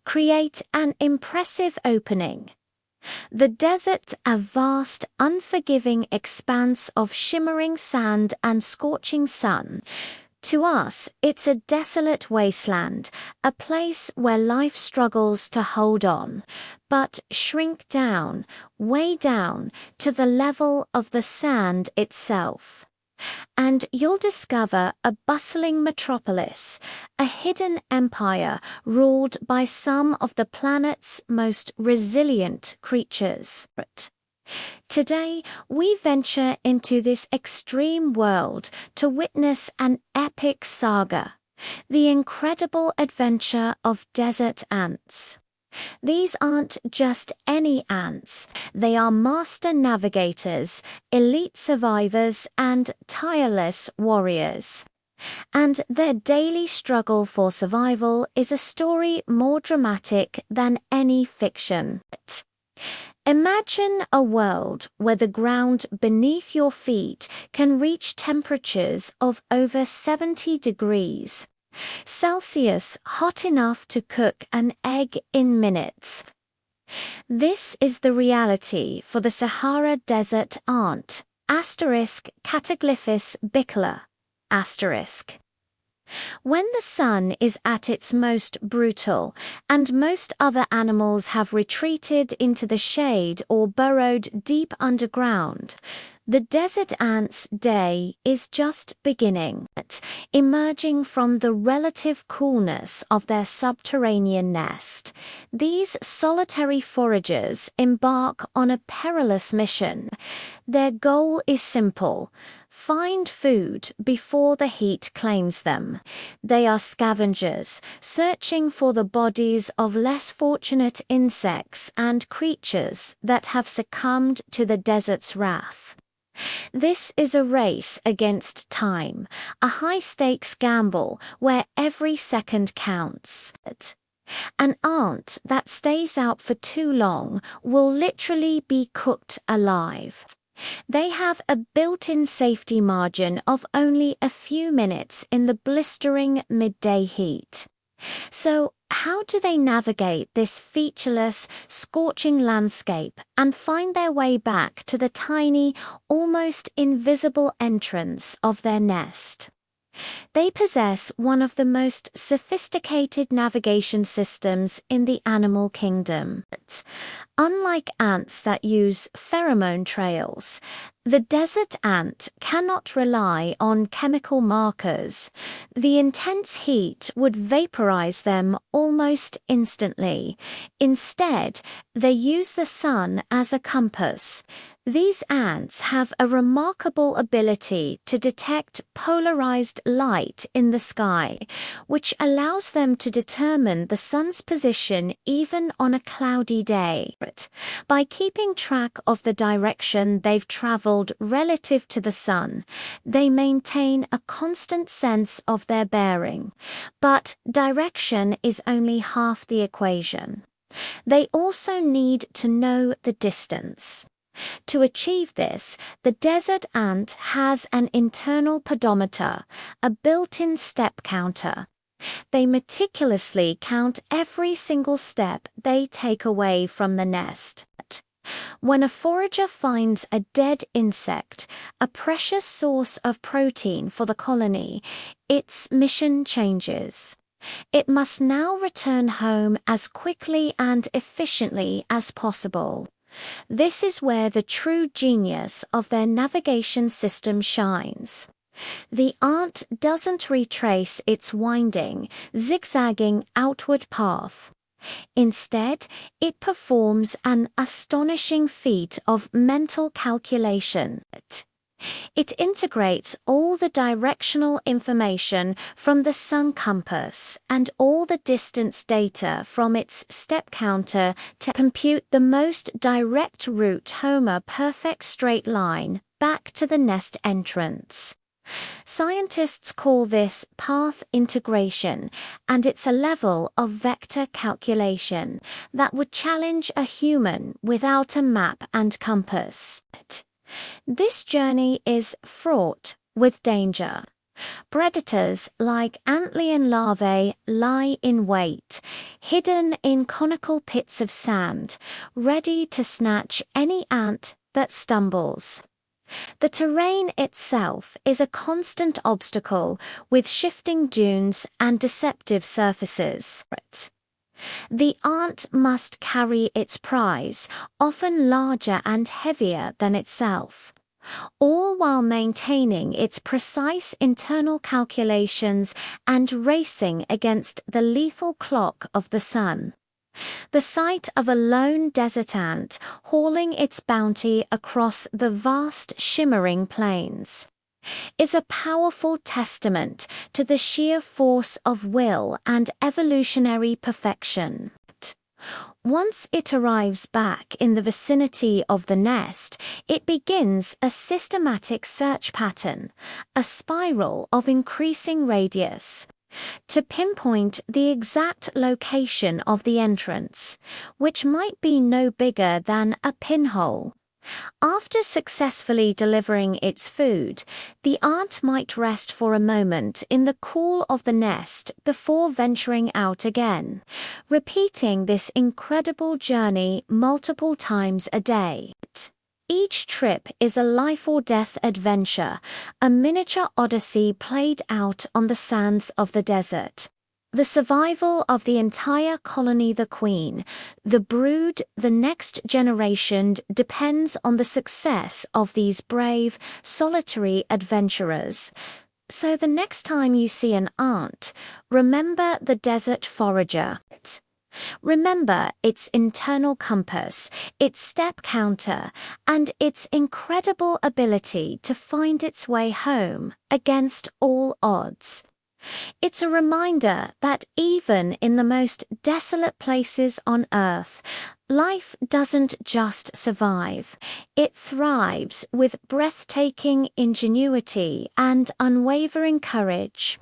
create an impressive opening. The desert, a vast, unforgiving expanse of shimmering sand and scorching sun. To us, it's a desolate wasteland, a place where life struggles to hold on, but shrink down, way down, to the level of the sand itself. And you'll discover a bustling metropolis, a hidden empire ruled by some of the planet's most resilient creatures. Today, we venture into this extreme world to witness an epic saga, the incredible adventure of desert ants. These aren't just any ants, they are master navigators, elite survivors, and tireless warriors. And their daily struggle for survival is a story more dramatic than any fiction. Imagine a world where the ground beneath your feet can reach temperatures of over 70 degrees Celsius, hot enough to cook an egg in minutes. This is the reality for the Sahara Desert ant, Cataglyphis bicolor, *. When the sun is at its most brutal, and most other animals have retreated into the shade or burrowed deep underground, the desert ant's day is just beginning, emerging from the relative coolness of their subterranean nest. These solitary foragers embark on a perilous mission. Their goal is simple: find food before the heat claims them. They are scavengers, searching for the bodies of less fortunate insects and creatures that have succumbed to the desert's wrath. This is a race against time, a high-stakes gamble where every second counts. An ant that stays out for too long will literally be cooked alive. They have a built-in safety margin of only a few minutes in the blistering midday heat. So, how do they navigate this featureless, scorching landscape and find their way back to the tiny, almost invisible entrance of their nest? They possess one of the most sophisticated navigation systems in the animal kingdom. Unlike ants that use pheromone trails, the desert ant cannot rely on chemical markers. The intense heat would vaporize them almost instantly. Instead, they use the sun as a compass. These ants have a remarkable ability to detect polarized light in the sky, which allows them to determine the sun's position even on a cloudy day. By keeping track of the direction they've traveled relative to the sun, they maintain a constant sense of their bearing. But direction is only half the equation. They also need to know the distance. To achieve this, the desert ant has an internal pedometer, a built-in step counter. They meticulously count every single step they take away from the nest. When a forager finds a dead insect, a precious source of protein for the colony, its mission changes. It must now return home as quickly and efficiently as possible. This is where the true genius of their navigation system shines. The ant doesn't retrace its winding, zigzagging outward path. Instead, it performs an astonishing feat of mental calculation. It integrates all the directional information from the sun compass and all the distance data from its step counter to compute the most direct route home, a perfect straight line back to the nest entrance. Scientists call this path integration, and it's a level of vector calculation that would challenge a human without a map and compass. This journey is fraught with danger. Predators like antlion larvae lie in wait, hidden in conical pits of sand, ready to snatch any ant that stumbles. The terrain itself is a constant obstacle with shifting dunes and deceptive surfaces. The ant must carry its prize, often larger and heavier than itself, all while maintaining its precise internal calculations and racing against the lethal clock of the sun. The sight of a lone desert ant hauling its bounty across the vast shimmering plains is a powerful testament to the sheer force of will and evolutionary perfection. Once it arrives back in the vicinity of the nest, it begins a systematic search pattern, a spiral of increasing radius, to pinpoint the exact location of the entrance, which might be no bigger than a pinhole. After successfully delivering its food, the ant might rest for a moment in the cool of the nest before venturing out again, repeating this incredible journey multiple times a day. Each trip is a life-or-death adventure, a miniature odyssey played out on the sands of the desert. The survival of the entire colony, the queen, the brood, the next generation depends on the success of these brave, solitary adventurers. So the next time you see an ant, remember the desert forager. Remember its internal compass, its step counter, and its incredible ability to find its way home against all odds. It's a reminder that even in the most desolate places on Earth, life doesn't just survive, it thrives with breathtaking ingenuity and unwavering courage.